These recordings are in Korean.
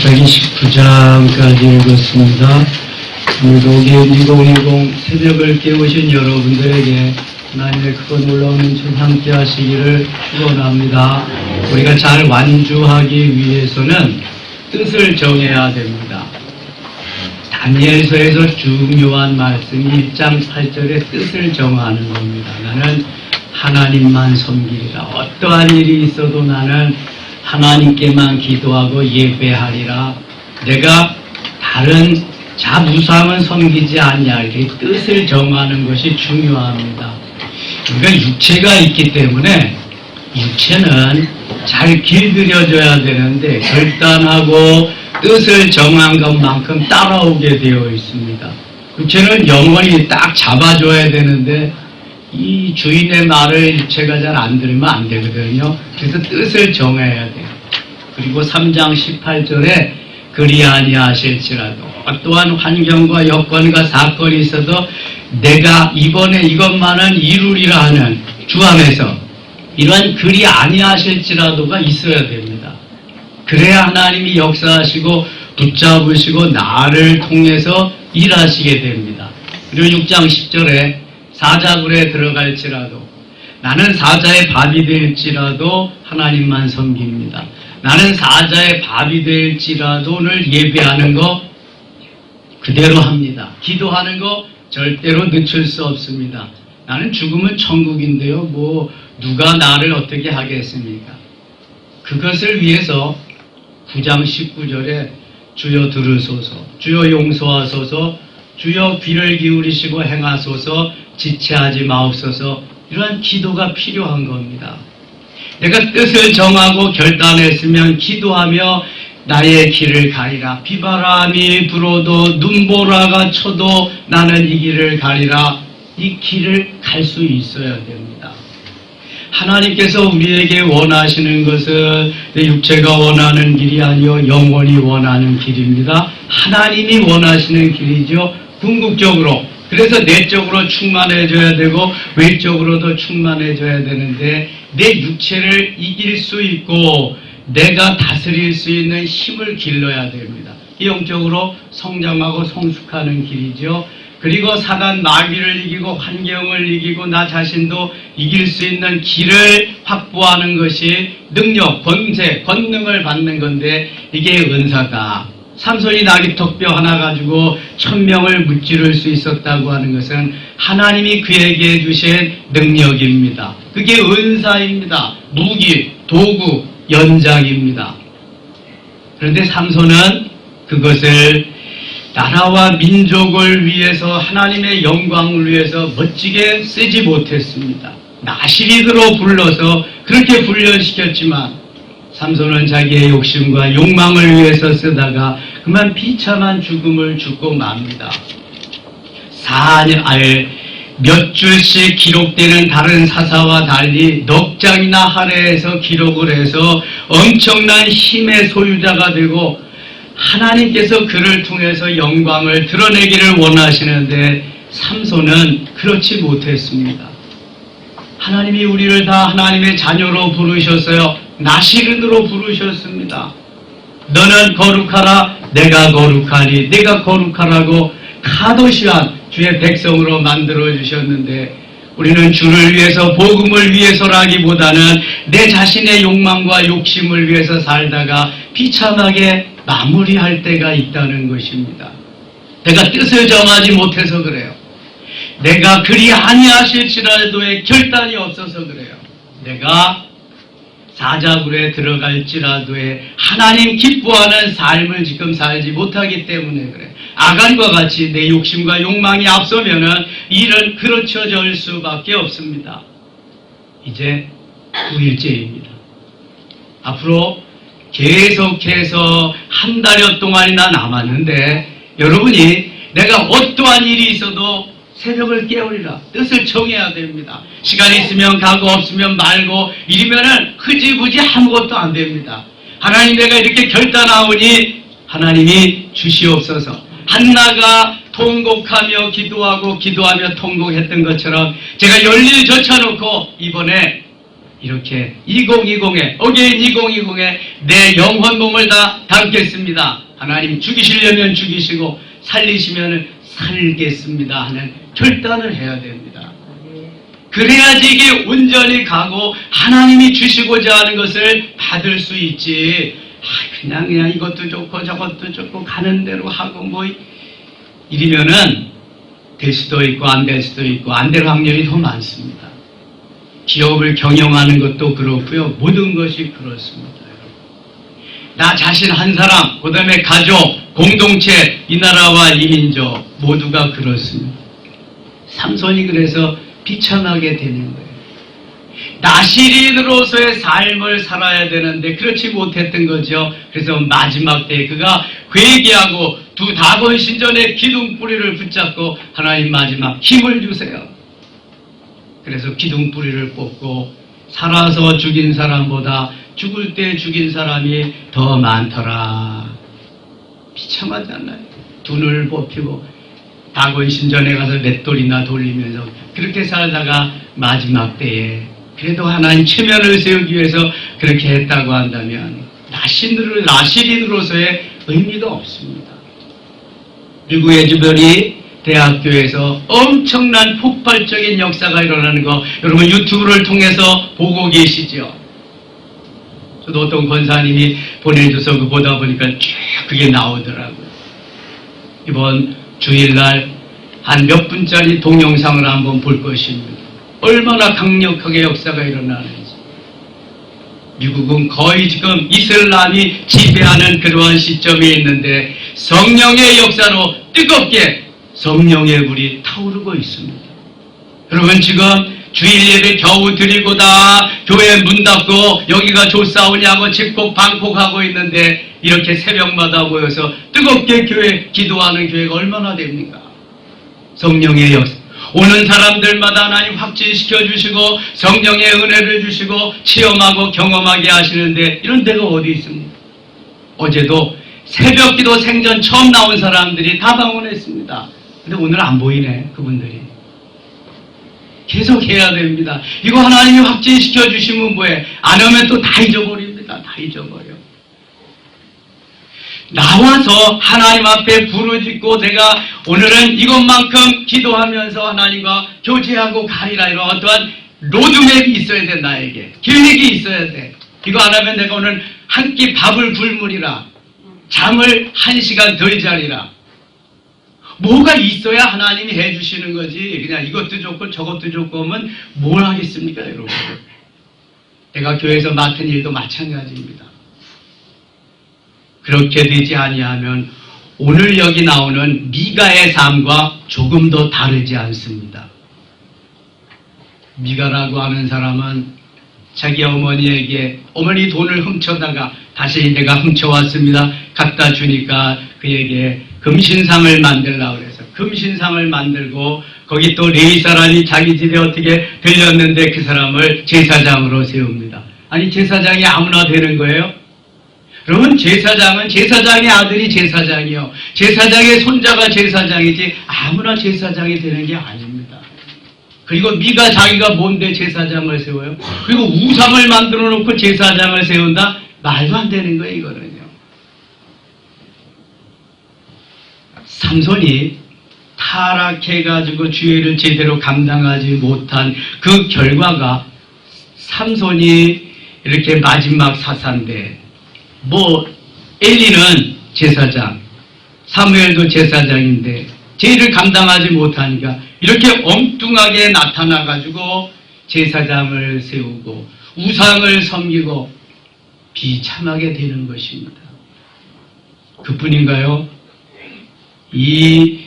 사사기 19장까지 읽었습니다. 오늘도 2020 새벽을 깨우신 여러분들에게 하나님의 크고 놀라운 참 함께 하시기를 축원합니다. 우리가 잘 완주하기 위해서는 뜻을 정해야 됩니다. 다니엘서에서 중요한 말씀이 1장 8절의 뜻을 정하는 겁니다. 나는 하나님만 섬기리라. 어떠한 일이 있어도 나는 하나님께만 기도하고 예배하리라. 내가 다른 자부상은 섬기지 아니하리라. 뜻을 정하는 것이 중요합니다. 우리가 육체가 있기 때문에 육체는 잘 길들여져야 되는데 결단하고 뜻을 정한 것만큼 따라오게 되어 있습니다. 육체는 영원히 딱 잡아줘야 되는데 이 주인의 말을 육체가 잘 안 들으면 안 되거든요. 그래서 뜻을 정해야 돼요. 그리고 3장 18절에 그리 아니하실지라도 어떠한 환경과 여건과 사건이 있어도 내가 이번에 이것만은 이루리라 하는 주 안에서 이러한 그리 아니하실지라도가 있어야 됩니다. 그래야 하나님이 역사하시고 붙잡으시고 나를 통해서 일하시게 됩니다. 그리고 6장 10절에 사자굴에 들어갈지라도 나는 사자의 밥이 될지라도 하나님만 섬깁니다. 나는 사자의 밥이 될지라도를 예배하는 거 그대로 합니다. 기도하는 거 절대로 늦출 수 없습니다. 나는 죽으면 천국인데요. 누가 나를 어떻게 하겠습니까? 그것을 위해서 9장 19절에 주여 들으소서, 주여 용서하소서, 주여 귀를 기울이시고 행하소서, 지체하지 마옵소서. 이러한 기도가 필요한 겁니다. 내가 뜻을 정하고 결단했으면 기도하며 나의 길을 가리라. 비바람이 불어도 눈보라가 쳐도 나는 이 길을 가리라. 이 길을 갈 수 있어야 됩니다. 하나님께서 우리에게 원하시는 것은 내 육체가 원하는 길이 아니요 영원히 원하는 길입니다. 하나님이 원하시는 길이죠. 궁극적으로. 그래서 내적으로 충만해져야 되고 외적으로도 충만해져야 되는데 내 육체를 이길 수 있고 내가 다스릴 수 있는 힘을 길러야 됩니다. 영적으로 성장하고 성숙하는 길이죠. 그리고 사단 마귀를 이기고 환경을 이기고 나 자신도 이길 수 있는 길을 확보하는 것이 능력, 권세, 권능을 받는 건데 이게 은사다. 삼손이 나귀턱뼈 하나 가지고 1000명을 무찌를 수 있었다고 하는 것은 하나님이 그에게 주신 능력입니다. 그게 은사입니다. 무기, 도구, 연장입니다. 그런데 삼손은 그것을 나라와 민족을 위해서 하나님의 영광을 위해서 멋지게 쓰지 못했습니다. 나시리드로 불러서 그렇게 훈련시켰지만 삼손은 자기의 욕심과 욕망을 위해서 쓰다가 그만 비참한 죽음을 죽고 맙니다. 몇 줄씩 기록되는 다른 사사와 달리 넉 장이나 할애해서 기록을 해서 엄청난 힘의 소유자가 되고 하나님께서 그를 통해서 영광을 드러내기를 원하시는데 삼손은 그렇지 못했습니다. 하나님이 우리를 다 하나님의 자녀로 부르셨어요. 나시른으로 부르셨습니다. 너는 거룩하라 내가 거룩하니 내가 거룩하라고 카도시한 주의 백성으로 만들어 주셨는데 우리는 주를 위해서 복음을 위해서라기보다는 내 자신의 욕망과 욕심을 위해서 살다가 비참하게 마무리할 때가 있다는 것입니다. 내가 뜻을 정하지 못해서 그래요. 내가 그리 아니하실지라도의 결단이 없어서 그래요. 내가 사자굴에 들어갈지라도의 하나님 기뻐하는 삶을 지금 살지 못하기 때문에 그래. 아간과 같이 내 욕심과 욕망이 앞서면은 일은 그르쳐질 수밖에 없습니다. 이제 9일째입니다. 앞으로 계속해서 한 달여 동안이나 남았는데 여러분이 내가 어떠한 일이 있어도 새벽을 깨우리라. 뜻을 정해야 됩니다. 시간이 있으면 가고 없으면 말고 이러면은 흐지부지 아무것도 안 됩니다. 하나님 내가 이렇게 결단하오니 하나님이 주시옵소서. 한나가 통곡하며 기도하며 통곡했던 것처럼 제가 열일 젖혀놓고 이번에 이렇게 2020에 어게인 2020에 내 영혼 몸을 다 담겠습니다. 하나님 죽이시려면 죽이시고 살리시면 살겠습니다 하는 결단을 해야 됩니다. 그래야지 이게 온전히 가고 하나님이 주시고자 하는 것을 받을 수 있지. 그냥 이것도 좋고 저것도 좋고 가는 대로 하고 뭐 이러면은 될 수도 있고 안 될 수도 있고 안 될 확률이 더 많습니다. 기업을 경영하는 것도 그렇고요. 모든 것이 그렇습니다. 나 자신 한 사람, 그 다음에 가족, 공동체, 이 나라와 이 민족 모두가 그렇습니다. 삼손이 그래서 비참하게 되는 거예요. 나시린으로서의 삶을 살아야 되는데 그렇지 못했던 거죠. 그래서 마지막 때에 그가 회개하고 두 다곤 신전의 기둥뿌리를 붙잡고 하나님 마지막 힘을 주세요. 그래서 기둥뿌리를 뽑고 살아서 죽인 사람보다 죽을 때 죽인 사람이 더 많더라. 비참하지 않나요? 눈을 뽑히고 다곤 신전에 가서 맷돌이나 돌리면서 그렇게 살다가 마지막 때에 그래도 하나님 체면을 세우기 위해서 그렇게 했다고 한다면 나시린으로서의 의미가 없습니다. 미국 에즈버리 대학교에서 엄청난 폭발적인 역사가 일어나는 거 여러분 유튜브를 통해서 보고 계시죠? 저도 어떤 권사님이 보내줘서 그거 보다 보니까 쭉 그게 나오더라고요. 이번 주일날 한 몇 분짜리 동영상을 한번 볼 것입니다. 얼마나 강력하게 역사가 일어나는지. 미국은 거의 지금 이슬람이 지배하는 그러한 시점에 있는데 성령의 역사로 뜨겁게 성령의 불이 타오르고 있습니다. 여러분 지금 주일 예배 겨우 드리고 다 교회 문 닫고 여기가 조사오냐고 집콕 방콕하고 있는데 이렇게 새벽마다 모여서 뜨겁게 교회 기도하는 교회가 얼마나 됩니까? 성령의 역사. 오는 사람들마다 하나님 확진시켜 주시고 성령의 은혜를 주시고 체험하고 경험하게 하시는데 이런 데가 어디 있습니까? 어제도 새벽기도 생전 처음 나온 사람들이 다 방문했습니다. 근데 오늘 안 보이네 그분들이. 계속 해야 됩니다. 이거 하나님이 확진시켜 주시면 뭐해? 안 하면 또 다 잊어버립니다. 다 잊어버려. 나와서 하나님 앞에 부르짖고 내가 오늘은 이것만큼 기도하면서 하나님과 교제하고 가리라 이런 어떠한 로드맵이 있어야 돼. 나에게 계획이 있어야 돼. 이거 안 하면 내가 오늘 한 끼 밥을 굶으리라. 잠을 1시간 덜 자리라. 뭐가 있어야 하나님이 해주시는 거지. 그냥 이것도 좋고 저것도 좋고 하면 뭘 하겠습니까 여러분. 내가 교회에서 맡은 일도 마찬가지입니다. 그렇게 되지 아니하면 오늘 여기 나오는 미가의 삶과 조금 더 다르지 않습니다. 미가라고 하는 사람은 자기 어머니에게 어머니 돈을 훔쳐다가 다시 내가 훔쳐왔습니다. 갖다 주니까 그에게 금신상을 만들라고 그래서 금신상을 만들고 거기 또 레위 사람이 자기 집에 어떻게 들렸는데 그 사람을 제사장으로 세웁니다. 아니 제사장이 아무나 되는 거예요? 그러면 제사장은 제사장의 아들이 제사장이요. 제사장의 손자가 제사장이지 아무나 제사장이 되는 게 아닙니다. 그리고 미가 자기가 뭔데 제사장을 세워요? 그리고 우상을 만들어 놓고 제사장을 세운다? 말도 안 되는 거예요, 이거는요. 삼손이 타락해가지고 주의를 제대로 감당하지 못한 그 결과가 삼손이 이렇게 마지막 사사인데 엘리는 제사장, 사무엘도 제사장인데 죄를 감당하지 못하니까 이렇게 엉뚱하게 나타나가지고 제사장을 세우고 우상을 섬기고 비참하게 되는 것입니다. 그뿐인가요? 이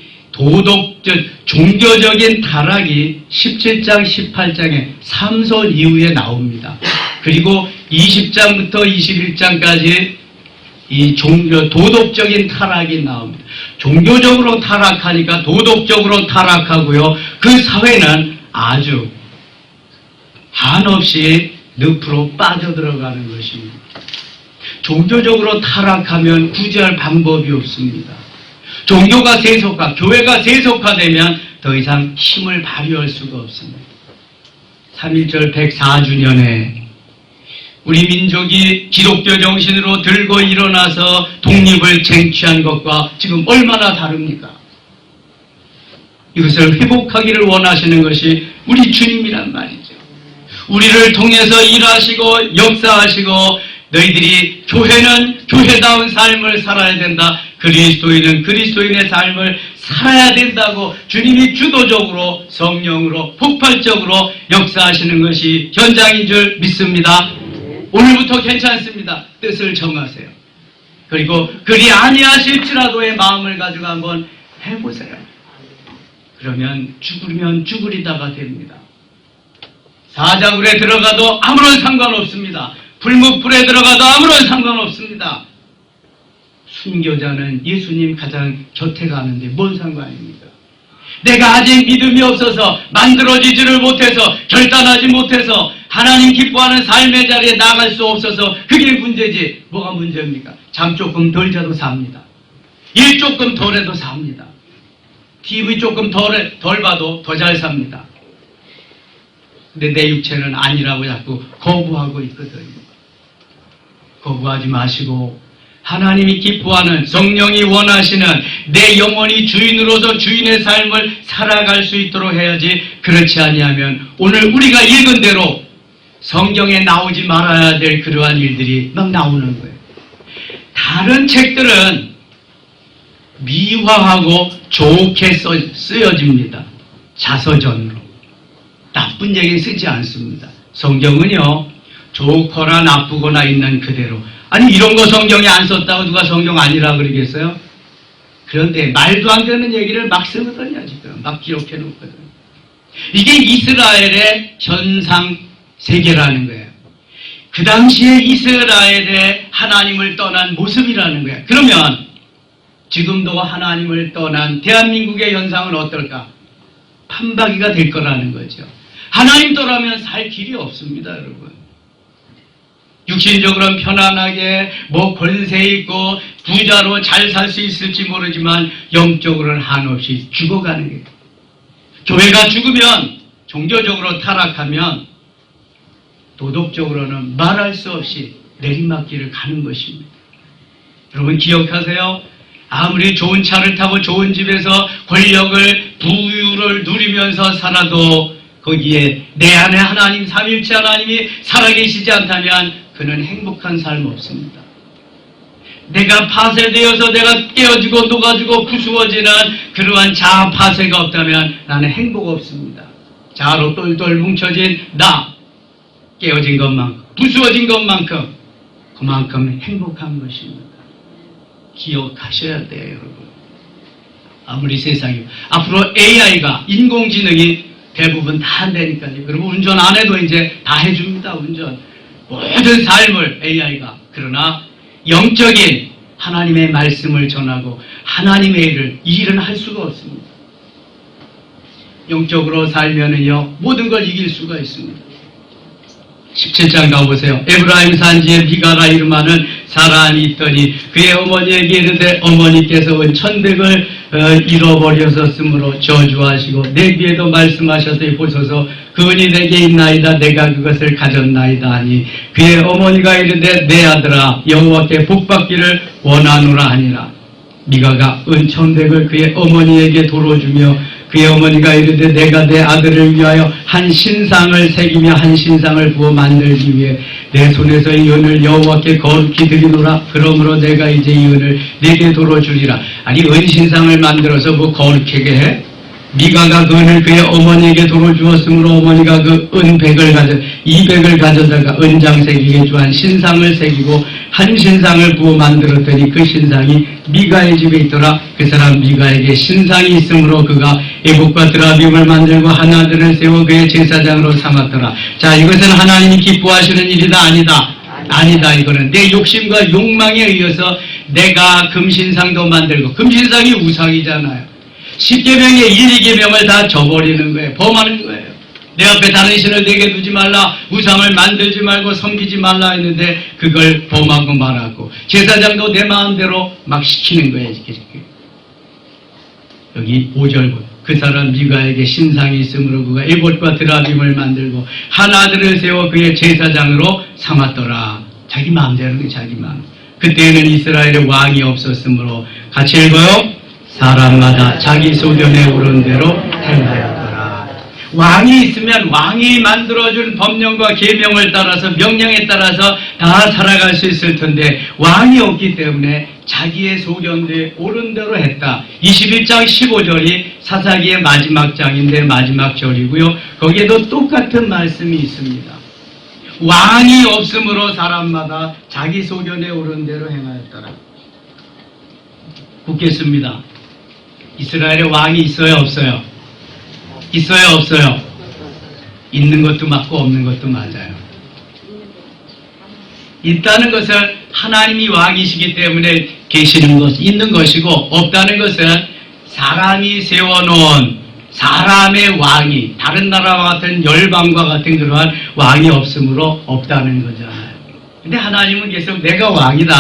종교적인 타락이 17장, 18장에 삼손 이후에 나옵니다. 그리고 20장부터 21장까지 이 도덕적인 타락이 나옵니다. 종교적으로 타락하니까 도덕적으로 타락하고요. 그 사회는 아주 한없이 늪으로 빠져들어가는 것입니다. 종교적으로 타락하면 구제할 방법이 없습니다. 종교가 교회가 세속화되면 더 이상 힘을 발휘할 수가 없습니다. 3.1절 104주년에 우리 민족이 기독교 정신으로 들고 일어나서 독립을 쟁취한 것과 지금 얼마나 다릅니까? 이것을 회복하기를 원하시는 것이 우리 주님이란 말이죠. 우리를 통해서 일하시고 역사하시고 너희들이 교회는 교회다운 삶을 살아야 된다. 그리스도인은 그리스도인의 삶을 살아야 된다고 주님이 주도적으로 성령으로 폭발적으로 역사하시는 것이 현장인 줄 믿습니다. 오늘부터 괜찮습니다. 뜻을 정하세요. 그리고 그리 아니하실지라도의 마음을 가지고 한번 해보세요. 그러면 죽으면 죽으리다가 됩니다. 사자굴에 들어가도 아무런 상관없습니다. 불묵불에 들어가도 아무런 상관없습니다. 순교자는 예수님 가장 곁에 가는데 뭔 상관입니까? 내가 아직 믿음이 없어서 만들어지지를 못해서 결단하지 못해서 하나님 기뻐하는 삶의 자리에 나갈 수 없어서 그게 문제지. 뭐가 문제입니까? 잠 조금 덜 자도 삽니다. 일 조금 덜 해도 삽니다. TV 조금 덜 봐도 더 잘 삽니다. 근데 내 육체는 아니라고 자꾸 거부하고 있거든요. 거부하지 마시고 하나님이 기뻐하는 성령이 원하시는 내 영혼이 주인으로서 주인의 삶을 살아갈 수 있도록 해야지. 그렇지 아니하면 오늘 우리가 읽은 대로 성경에 나오지 말아야 될 그러한 일들이 막 나오는 거예요. 다른 책들은 미화하고 좋게 쓰여집니다. 자서전으로. 나쁜 얘기 쓰지 않습니다. 성경은요, 좋거나 나쁘거나 있는 그대로. 아니 이런 거 성경에 안 썼다고 누가 성경 아니라 그러겠어요? 그런데 말도 안 되는 얘기를 막 쓰거든요. 지금 막 기록해 놓거든요. 이게 이스라엘의 현상 세계라는 거예요. 그 당시에 이스라엘의 하나님을 떠난 모습이라는 거예요. 그러면 지금도 하나님을 떠난 대한민국의 현상은 어떨까? 판박이가 될 거라는 거죠. 하나님 떠나면 살 길이 없습니다, 여러분. 육신적으로는 편안하게 권세 있고 부자로 잘 살 수 있을지 모르지만 영적으로는 한없이 죽어가는 거예요. 교회가 죽으면 종교적으로 타락하면 도덕적으로는 말할 수 없이 내리막길을 가는 것입니다. 여러분 기억하세요. 아무리 좋은 차를 타고 좋은 집에서 권력을 부유를 누리면서 살아도 거기에 내 안에 하나님 삼일체 하나님이 살아계시지 않다면 그는 행복한 삶 없습니다. 내가 파쇄되어서 내가 깨어지고 녹아지고 부수어지는 그러한 자아 파쇄가 없다면 나는 행복 없습니다. 자아로 똘똘 뭉쳐진 나, 깨어진 것만큼 부수어진 것만큼 그만큼 행복한 것입니다. 기억하셔야 돼요, 여러분. 아무리 세상이 앞으로 AI가 인공지능이 대부분 다 한다니까요. 그리고 운전 안 해도 이제 다 해줍니다. 운전 모든 삶을 AI가. 그러나 영적인 하나님의 말씀을 전하고 하나님의 일은 할 수가 없습니다. 영적으로 살면은요 모든 걸 이길 수가 있습니다. 17장 가보세요. 에브라임 산지에 미가라 이름하는 사람이 있더니 그의 어머니에게 이르되 어머니께서 은 천백을 잃어버렸었으므로 저주하시고 내 귀에도 말씀하셨으니 보소서 그 은이 내게 있나이다 내가 그것을 가졌나이다 하니 그의 어머니가 이르되 내 아들아 여호와께 복받기를 원하노라 하니라. 미가가 은 천백을 그의 어머니에게 도로주며 그의 어머니가 이르되 내가 내 아들을 위하여 한 신상을 새기며 한 신상을 부어 만들기 위해 내 손에서 이 은을 여호와께 거룩히 드리노라. 그러므로 내가 이제 이 은을 내게 도로주리라. 아니 은신상을 만들어서 뭐 거룩하게 해? 미가가 그 은을 그의 어머니에게 도로주었으므로 어머니가 그 은백을 가져 200을 가져다가 은장새기게 주한 신상을 새기고 한 신상을 부어 만들었더니 그 신상이 미가의 집에 있더라. 그 사람 미가에게 신상이 있으므로 그가 에봇과 드라빔을 만들고 한 아들을 세워 그의 제사장으로 삼았더라. 자, 이것은 하나님이 기뻐하시는 일이다 아니다? 아니다. 이거는 내 욕심과 욕망에 의해서 내가 금신상도 만들고 금신상이 우상이잖아요. 10계명의 1, 2계명을 다 저버리는 거예요. 범하는 거예요. 내 앞에 다른 신을 내게 두지 말라, 우상을 만들지 말고 섬기지 말라 했는데 그걸 범하고 말하고 제사장도 내 마음대로 막 시키는 거예요. 여기 5절 보세요. 그 사람 미가에게 신상이 있으므로 그가 에봇과 드라빔을 만들고 한 아들을 세워 그의 제사장으로 삼았더라. 자기 마음대로 자기 마음. 그때에는 이스라엘에 왕이 없었으므로 같이 읽어요. 사람마다 자기 소견에 오른 대로 행하였더라. 왕이 있으면 왕이 만들어준 법령과 계명을 따라서 명령에 따라서 다 살아갈 수 있을 텐데 왕이 없기 때문에 자기의 소견에 오른 대로 했다. 21장 15절이 사사기의 마지막 장인데 마지막 절이고요. 거기에도 똑같은 말씀이 있습니다. 왕이 없으므로 사람마다 자기 소견에 오른 대로 행하였더라. 묻겠습니다. 이스라엘에 왕이 있어요, 없어요? 있어요, 없어요? 있는 것도 맞고 없는 것도 맞아요. 있다는 것은 하나님이 왕이시기 때문에 계시는 것, 있는 것이고, 없다는 것은 사람이 세워놓은 사람의 왕이, 다른 나라와 같은 열방과 같은 그러한 왕이 없으므로 없다는 거잖아요. 근데 하나님은 계속 내가 왕이다.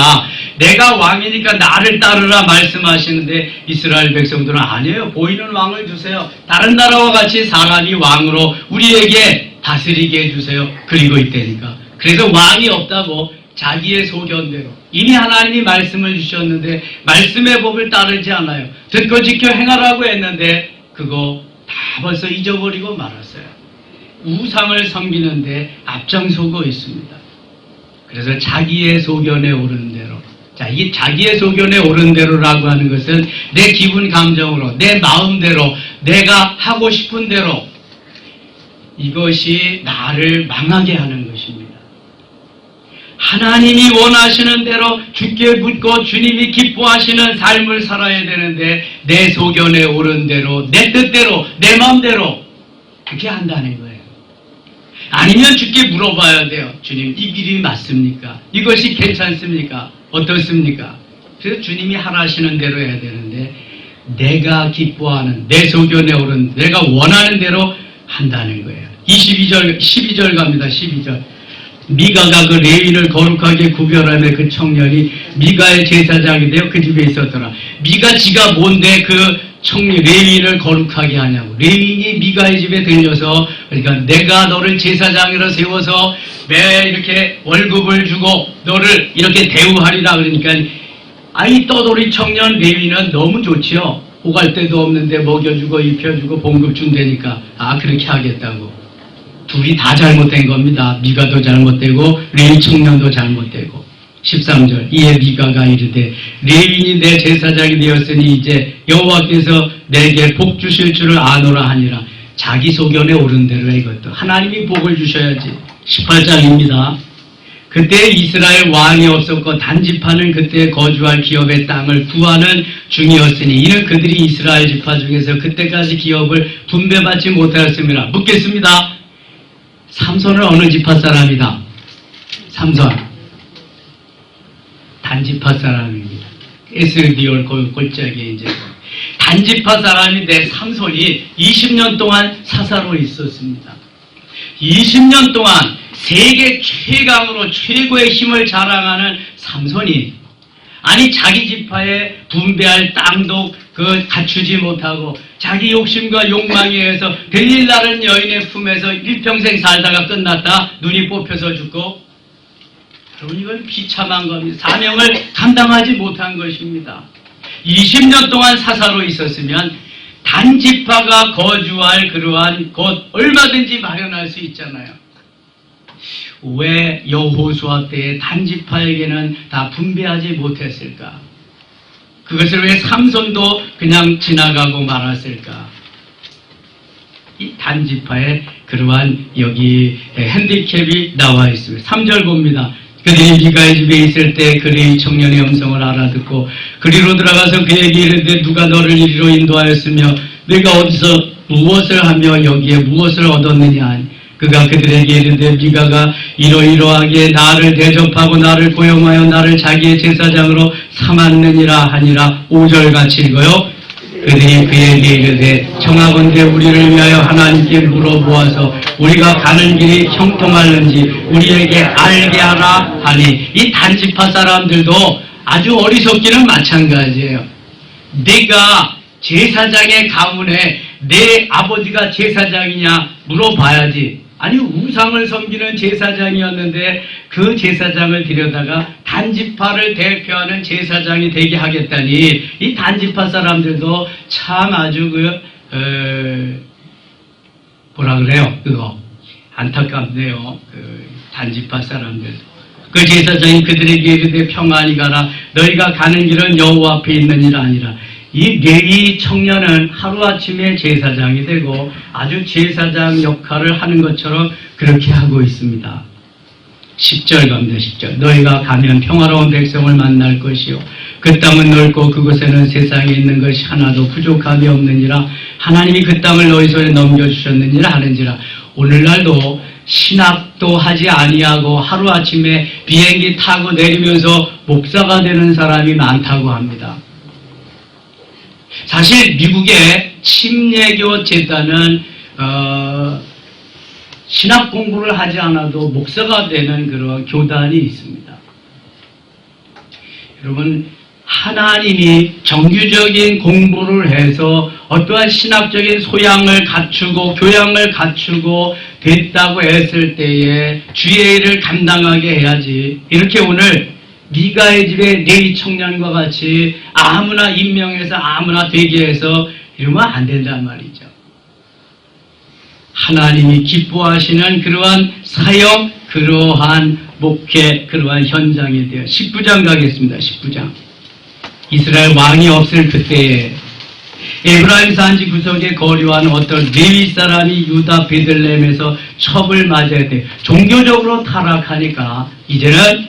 내가 왕이니까 나를 따르라 말씀하시는데 이스라엘 백성들은 아니에요. 보이는 왕을 주세요. 다른 나라와 같이 사람이 왕으로 우리에게 다스리게 해주세요. 그리고 있다니까. 그래서 왕이 없다고 자기의 소견대로 이미 하나님이 말씀을 주셨는데 말씀의 법을 따르지 않아요. 듣고 지켜 행하라고 했는데 그거 다 벌써 잊어버리고 말았어요. 우상을 섬기는데 앞장서고 있습니다. 그래서 자기의 소견에 오른 대로. 자, 이 자기의 소견에 오른 대로라고 하는 것은 내 기분 감정으로, 내 마음대로, 내가 하고 싶은 대로 이것이 나를 망하게 하는 것입니다. 하나님이 원하시는 대로 주께 묻고 주님이 기뻐하시는 삶을 살아야 되는데 내 소견에 오른 대로, 내 뜻대로, 내 마음대로 그렇게 한다는 거예요. 아니면 주께 물어봐야 돼요. 주님, 이 길이 맞습니까? 이것이 괜찮습니까? 어떻습니까? 그래서 주님이 하라시는 대로 해야 되는데 내가 기뻐하는, 내 소견에 오른, 내가 원하는 대로 한다는 거예요. 12절 갑니다. 12절. 미가가 그 레위인을 거룩하게 구별하며 그 청년이 미가의 제사장이 되어 그 집에 있었더라. 미가 지가 뭔데 그 레위인을 거룩하게 하냐고. 레위인이 미가의 집에 들려서, 그러니까 내가 너를 제사장으로 세워서 매 이렇게 월급을 주고 너를 이렇게 대우하리라. 그러니까 아이 떠돌이 청년 레위인은 너무 좋지요. 오갈 데도 없는데 먹여주고 입혀주고 봉급 준다니까 그렇게 하겠다고. 둘이 다 잘못된 겁니다. 미가도 잘못되고 레위 청년도 잘못되고. 13절. 이에 미가가 이르되 레위인이 내 제사장이 되었으니 이제 여호와께서 내게 복 주실 줄을 아노라 하니라. 자기 소견에 오른 대로 이것도 하나님이 복을 주셔야지. 18장입니다. 그때 이스라엘 왕이 없었고 단지파는 그때 거주할 기업의 땅을 구하는 중이었으니 이는 그들이 이스라엘 지파 중에서 그때까지 기업을 분배받지 못하였습니다. 묻겠습니다. 삼손은 어느 지파 사람이다? 삼손 단지파 사람입니다. 에스디올 골짜기에 이제 단지파 사람인데 삼손이 20년 동안 사사로 있었습니다. 20년 동안 세계 최강으로 최고의 힘을 자랑하는 삼손이 아니 자기 지파에 분배할 땅도 갖추지 못하고 자기 욕심과 욕망에 의해서 델릴라는 여인의 품에서 일평생 살다가 끝났다 눈이 뽑혀서 죽고 여러분 이건 비참한 겁니다. 사명을 감당하지 못한 것입니다. 20년 동안 사사로 있었으면 단지파가 거주할 그러한 곳 얼마든지 마련할 수 있잖아요. 왜 여호수아 때에 단지파에게는 다 분배하지 못했을까? 그것을 왜 삼손도 그냥 지나가고 말았을까? 이 단지파에 그러한 여기 핸디캡이 나와 있습니다. 3절 봅니다. 그들이 미가의 집에 있을 때 그 레위 청년의 음성을 알아듣고 그리로 들어가서 그에게 이르되 누가 너를 이리로 인도하였으며 내가 어디서 무엇을 하며 여기에 무엇을 얻었느냐. 그가 그들에게 이르되 미가가 이러이러하게 나를 대접하고 나를 고용하여 나를 자기의 제사장으로 삼았느니라 하니라. 5절 같이 읽어요. 그들이 그에게 이르되 청하건대 우리를 위하여 하나님께 물어보아서 우리가 가는 길이 형통할는지 우리에게 알게 하라 하니. 이 단지파 사람들도 아주 어리석기는 마찬가지예요. 내가 제사장의 가문에 내 아버지가 제사장이냐 물어봐야지. 아니 우상을 섬기는 제사장이었는데 그 제사장을 들여다가 단지파를 대표하는 제사장이 되게 하겠다니 이 단지파 사람들도 참 아주 뭐라 그래요? 그거 안타깝네요. 그 단지파 사람들도. 그 제사장이 그들에게 이르되 평안히 가라. 너희가 가는 길은 여호와 앞에 있는 일 아니라. 이 레위 청년은 하루아침에 제사장이 되고 아주 제사장 역할을 하는 것처럼 그렇게 하고 있습니다. 10절 갑니다. 10절. 너희가 가면 평화로운 백성을 만날 것이요 그 땅은 넓고 그곳에는 세상에 있는 것이 하나도 부족함이 없느니라. 하나님이 그 땅을 너희 손에 넘겨주셨느니라 하는지라. 오늘날도 신학도 하지 아니하고 하루아침에 비행기 타고 내리면서 목사가 되는 사람이 많다고 합니다. 사실 미국의 침례교 재단은 신학 공부를 하지 않아도 목사가 되는 그런 교단이 있습니다. 여러분, 하나님이 정규적인 공부를 해서 어떠한 신학적인 소양을 갖추고 교양을 갖추고 됐다고 했을 때에 주의 일을 감당하게 해야지. 이렇게 오늘 미가의 집에 레위 청년과 같이 아무나 임명해서 아무나 되게 해서 이러면 안 된단 말이죠. 하나님이 기뻐하시는 그러한 사역, 그러한 목회, 그러한 현장에 대해 19장 가겠습니다. 19장. 이스라엘 왕이 없을 그때에 에브라임 산지 구석에 거류한 어떤 레위 사람이 유다 베들레헴에서 첩을 맞아야 돼. 종교적으로 타락하니까 이제는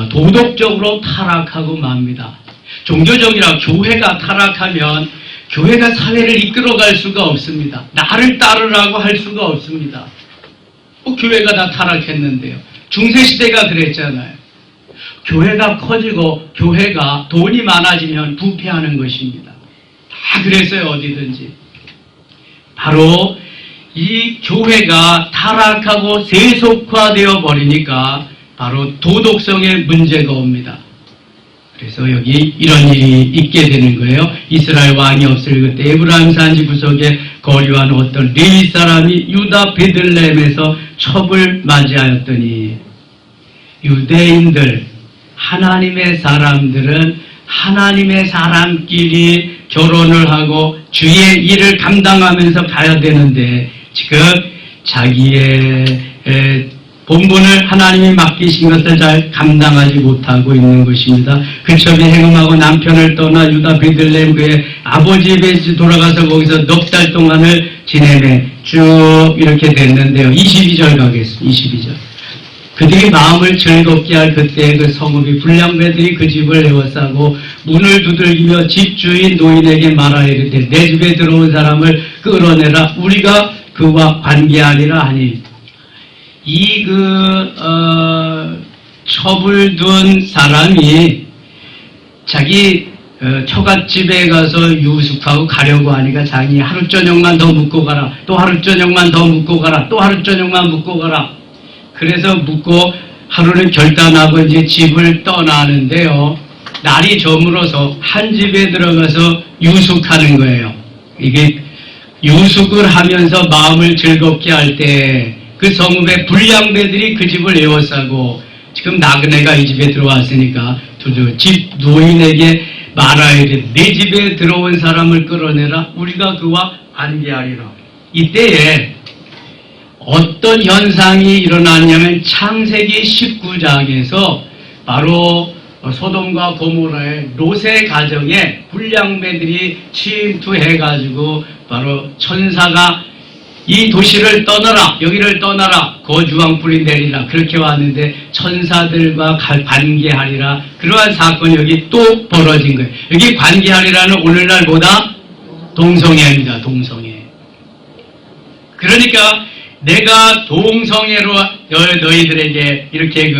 도덕적으로 타락하고 맙니다. 종교적이라 교회가 타락하면 교회가 사회를 이끌어갈 수가 없습니다. 나를 따르라고 할 수가 없습니다. 교회가 다 타락했는데요. 중세시대가 그랬잖아요. 교회가 커지고 교회가 돈이 많아지면 부패하는 것입니다. 다 그랬어요. 어디든지. 바로 이 교회가 타락하고 세속화되어 버리니까 바로 도덕성의 문제가 옵니다. 그래서 여기 이런 일이 있게 되는 거예요. 이스라엘 왕이 없을 그때 에브라임 산지 구석에 거류한 어떤 레위 사람이 유다 베들레헴에서 첩을 맞이하였더니 유대인들, 하나님의 사람들은 하나님의 사람끼리 결혼을 하고 주의 일을 감당하면서 가야 되는데 지금 자기의 본분을 하나님이 맡기신 것을 잘 감당하지 못하고 있는 것입니다. 그 첩이 행음하고 남편을 떠나 유다 베들레헴 그의 아버지 집에 돌아가서 거기서 넉 달 동안을 지내매 쭉 이렇게 됐는데요. 22절 가겠습니다. 22절. 그들이 마음을 즐겁게 할 그때 그 성읍이 불량배들이 그 집을 에워싸고 문을 두들기며 집주인 노인에게 말하여 이르되 내 집에 들어온 사람을 끌어내라. 우리가 그와 관계하리라 하니 이 첩을 둔 사람이 자기 처갓집에 가서 유숙하고 가려고 하니까 자기 하루 저녁만 더 묵고 가라. 또 하루 저녁만 더 묵고 가라. 또 하루 저녁만 묵고 가라. 그래서 묵고 하루는 결단하고 이제 집을 떠나는데요. 날이 저물어서 한 집에 들어가서 유숙하는 거예요. 이게 유숙을 하면서 마음을 즐겁게 할 때 그 성읍의 불량배들이 그 집을 에워싸고 지금 나그네가 이 집에 들어왔으니까 집 노인에게 말하야 돼. 내 집에 들어온 사람을 끌어내라. 우리가 그와 관계하리라. 이때에 어떤 현상이 일어났냐면 창세기 19장에서 바로 소돔과 고모라의 롯의 가정에 불량배들이 침투해가지고 바로 천사가 이 도시를 떠나라, 여기를 떠나라, 거주왕불이 내리라 그렇게 왔는데 천사들과 관계하리라. 그러한 사건이 여기 또 벌어진 거예요. 여기 관계하리라는 오늘날 뭐다? 동성애입니다. 동성애. 그러니까 내가 동성애로 너희들에게 이렇게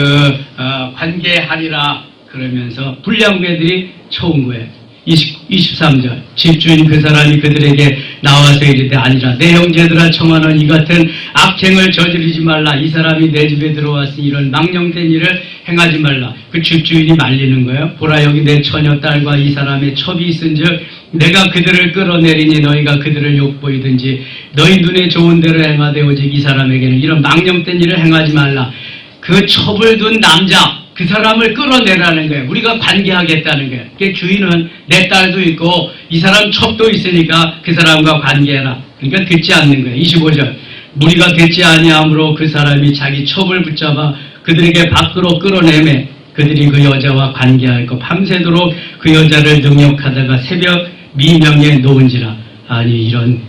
관계하리라 그러면서 불량배들이 쳐온 거예요. 23절 집주인 그 사람이 그들에게 나와서 이르되 아니라 내 형제들아 청하는 이 같은 악행을 저지르지 말라. 이 사람이 내 집에 들어왔으니 이런 망령된 일을 행하지 말라. 그 집주인이 말리는 거예요. 보라 여기 내 처녀 딸과 이 사람의 첩이 있은즉 내가 그들을 끌어내리니 너희가 그들을 욕보이든지 너희 눈에 좋은 대로 행하되 오직 이 사람에게는 이런 망령된 일을 행하지 말라. 그 첩을 둔 남자, 그 사람을 끌어내라는 거예요. 우리가 관계하겠다는 거예요. 그 주인은 내 딸도 있고 이 사람 첩도 있으니까 그 사람과 관계해라. 그러니까 듣지 않는 거예요. 25절. 무리가 듣지 아니하므로 그 사람이 자기 첩을 붙잡아 그들에게 밖으로 끌어내매 그들이 그 여자와 관계하였고 밤새도록 그 여자를 능욕하다가 새벽 미명에 놓은지라. 아니 이런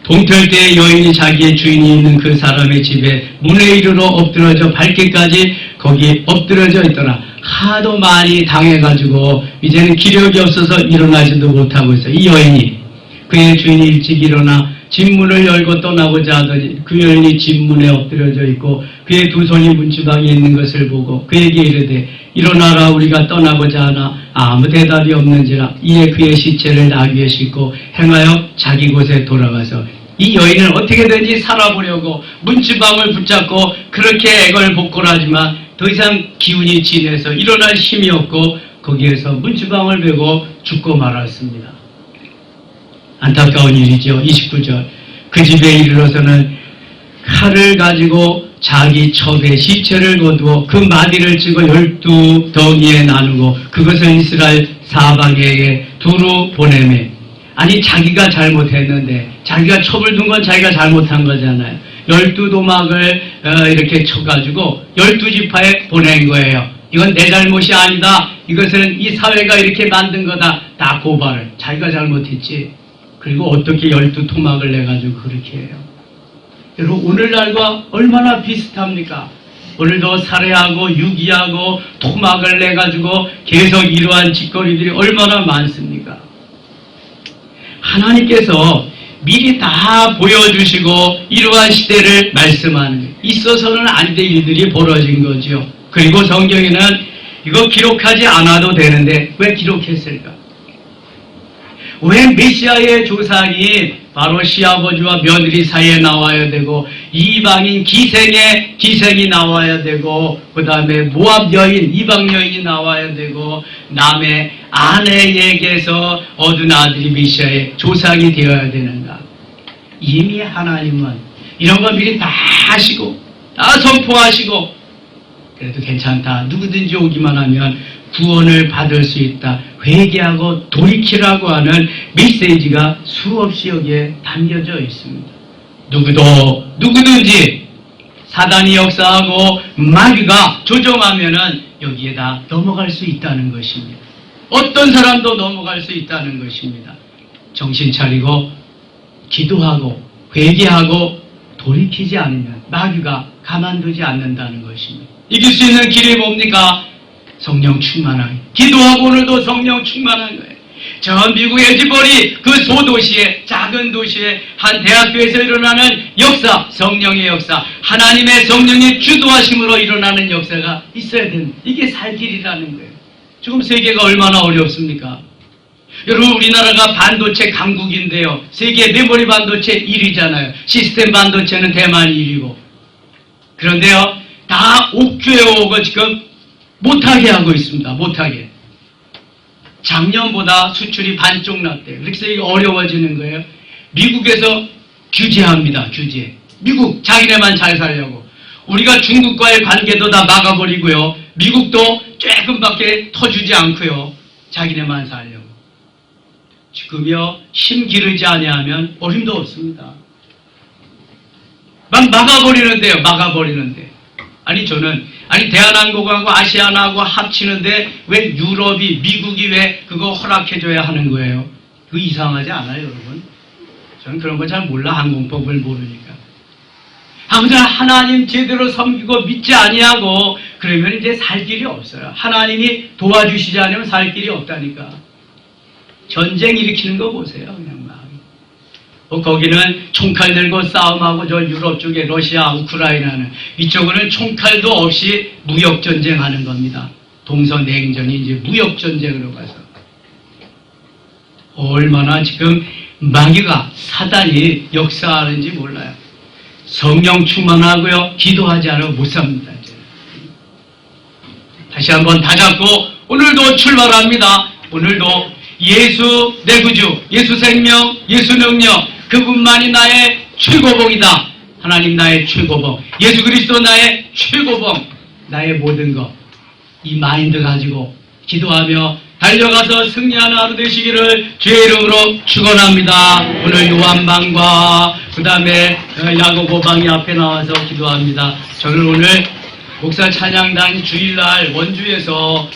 동틀 때 여인이 자기의 주인이 있는 그 사람의 집에 문에 이르러 엎드러져 밝기까지 거기 엎드러져 있더라. 하도 많이 당해가지고 이제는 기력이 없어서 일어나지도 못하고 있어. 이 여인이 그의 주인이 일찍 일어나 집문을 열고 떠나고자 하더니 그 여인이 집문에 엎드려져 있고 그의 두 손이 문지방에 있는 것을 보고 그에게 이르되 일어나라 우리가 떠나고자 하나 아무 대답이 없는지라. 이에 그의 시체를 나귀에 싣고 행하여 자기 곳에 돌아가서 이 여인은 어떻게든지 살아보려고 문지방을 붙잡고 그렇게 애걸복걸하지만 더 이상 기운이 진해서 일어날 힘이 없고 거기에서 문지방을 베고 죽고 말았습니다. 안타까운 일이죠. 29절. 그 집에 이르러서는 칼을 가지고 자기 첩의 시체를 거두어 그 마디를 찍어 12덩이에 나누고 그것을 이스라엘 사방에게 두루 보내매. 아니 자기가 잘못했는데 자기가 첩을 둔 건 자기가 잘못한 거잖아요. 12도막을 이렇게 쳐가지고 12지파에 보낸 거예요. 이건 내 잘못이 아니다. 이것은 이 사회가 이렇게 만든 거다. 다 고발을. 자기가 잘못했지. 그리고 어떻게 12토막을 내가지고 그렇게 해요. 여러분 오늘날과 얼마나 비슷합니까? 오늘도 살해하고 유기하고 토막을 내가지고 계속 이러한 짓거리들이 얼마나 많습니까? 하나님께서 미리 다 보여주시고 이러한 시대를 말씀하는 거예요. 있어서는 안 될 일들이 벌어진 거죠. 그리고 성경에는 이거 기록하지 않아도 되는데 왜 기록했을까? 왜 메시아의 조상이 바로 시아버지와 며느리 사이에 나와야 되고 이방인 기생이 나와야 되고 그 다음에 모압 여인, 이방 여인이 나와야 되고 남의 아내에게서 얻은 아들이 메시아의 조상이 되어야 되는가? 이미 하나님은 이런 거 미리 다 하시고 다 선포하시고 그래도 괜찮다. 누구든지 오기만 하면 구원을 받을 수 있다. 회개하고 돌이키라고 하는 메시지가 수없이 여기에 담겨져 있습니다. 누구든지 사단이 역사하고 마귀가 조종하면은 여기에 다 넘어갈 수 있다는 것입니다. 어떤 사람도 넘어갈 수 있다는 것입니다. 정신 차리고 기도하고 회개하고 돌이키지 않으면 마귀가 가만두지 않는다는 것입니다. 이길 수 있는 길이 뭡니까? 성령 충만하게. 기도하고 오늘도 성령 충만한 거예요. 저 미국 에지버리 그 소도시에 작은 도시에 한 대학교에서 일어나는 역사, 성령의 역사, 하나님의 성령의 주도하심으로 일어나는 역사가 있어야 되는 이게 살 길이라는 거예요. 지금 세계가 얼마나 어렵습니까? 여러분 우리나라가 반도체 강국인데요. 세계 메모리 반도체 1위잖아요. 시스템 반도체는 대만 1위고. 그런데요. 다 옥죄어 오고 지금 못하게 하고 있습니다. 못하게. 작년보다 수출이 반쪽 났대요. 그래서 이게 어려워지는 거예요. 미국에서 규제합니다. 규제. 미국 자기네만 잘 살려고. 우리가 중국과의 관계도 다 막아버리고요. 미국도 조금밖에 터주지 않고요. 자기네만 살려고. 지금요. 힘 기르지 아니하면 어림도 없습니다. 막 막아버리는데요. 막아버리는데. 아니 대한항공하고 아시아나하고 합치는데 왜 유럽이 미국이 왜 그거 허락해줘야 하는 거예요? 그거 이상하지 않아요, 여러분? 저는 그런 거 잘 몰라. 항공법을 모르니까. 항상 하나님 제대로 섬기고 믿지 아니하고 그러면 이제 살 길이 없어요. 하나님이 도와주시지 않으면 살 길이 없다니까. 전쟁 일으키는 거 보세요, 그냥 막. 거기는 총칼 들고 싸움하고 저 유럽 쪽에 러시아, 우크라이나는 이쪽은 총칼도 없이 무역전쟁하는 겁니다. 동서냉전이 이제 무역전쟁으로 가서. 얼마나 지금 마귀가 사단이 역사하는지 몰라요. 성령 충만하고요. 기도하지 않으면 못 삽니다. 이제. 다시 한번 다잡고 오늘도 출발합니다. 오늘도 예수 내 구주, 예수 생명, 예수 능력, 그분만이 나의 최고봉이다. 하나님 나의 최고봉, 예수 그리스도 나의 최고봉, 나의 모든 것. 이 마인드 가지고 기도하며 달려가서 승리하는 하루 되시기를 주의 이름으로 축원합니다. 오늘 요한방과 그 다음에 야고보방이 앞에 나와서 기도합니다. 저는 오늘 목사 찬양단 주일날 원주에서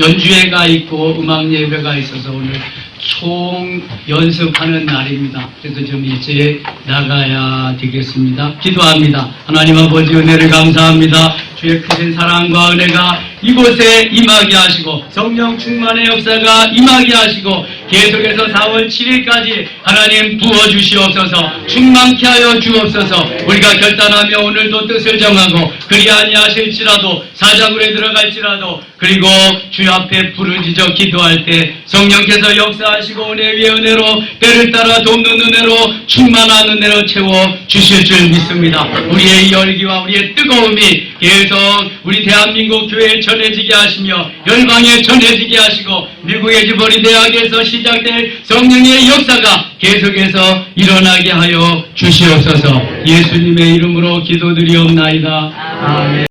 연주회가 있고 음악 예배가 있어서 오늘 총 연습하는 날입니다. 그래서 좀 일찍 나가야 되겠습니다. 기도합니다. 하나님 아버지 은혜를 감사합니다. 주의 크신 사랑과 은혜가 이곳에 임하게 하시고 성령 충만의 역사가 임하게 하시고 계속해서 4월 7일까지 하나님 부어주시옵소서, 충만케 하여 주옵소서. 우리가 결단하며 오늘도 뜻을 정하고 그리 아니하실지라도 사자굴에 들어갈지라도 그리고 주 앞에 부르짖어 기도할 때 성령께서 역사하시고 은혜 위에 은혜로 때를 따라 돕는 은혜로 충만한 은혜로 채워 주실 줄 믿습니다. 우리의 열기와 우리의 뜨거움이 계속 우리 대한민국 교회에 전해지게 하시며 열방에 전해지게 하시고 미국의 지버리 대학에서 시작될 성령의 역사가 계속해서 일어나게 하여 주시옵소서. 예수님의 이름으로 기도드리옵나이다. 아멘.